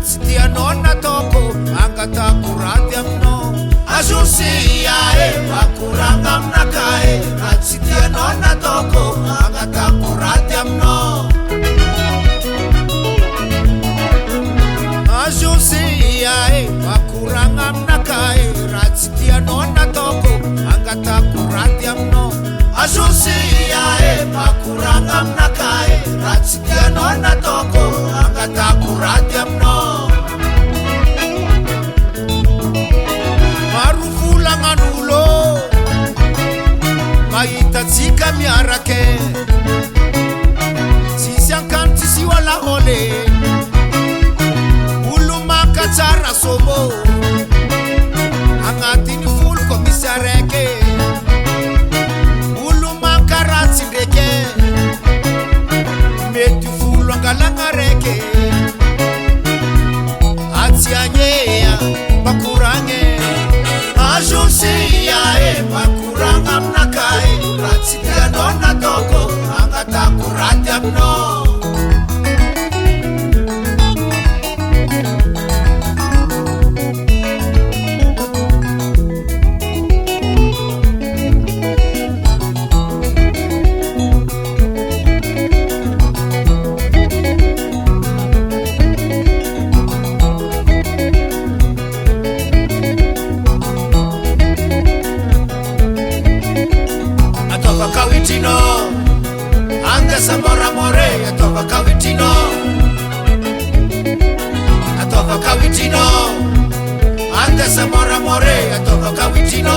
tsy tianao nataoko angatako raty aminao azosia makoragna aminakahy raha tsy tianao nataoko angatako raty aminao azosia makoragna aminakahy raha tsy tianao nataoko angatako raty aminao azosia makoragna aminakahy raha tsy tianao nataoko angatako raty aminao maro volagnanulo mahitatsika miarake tsisy ankano tsisy walahole olo makatsara somo agnatiny voloko misy araiky olo mankaratsy ndraiky mety volo angalagna raiky atsiagnea makoragny azosia makoragna aminakahy raha tsy tianao nataoko angatako raty aminao andesa moramore atova kawitino andesa moramore atova kawitino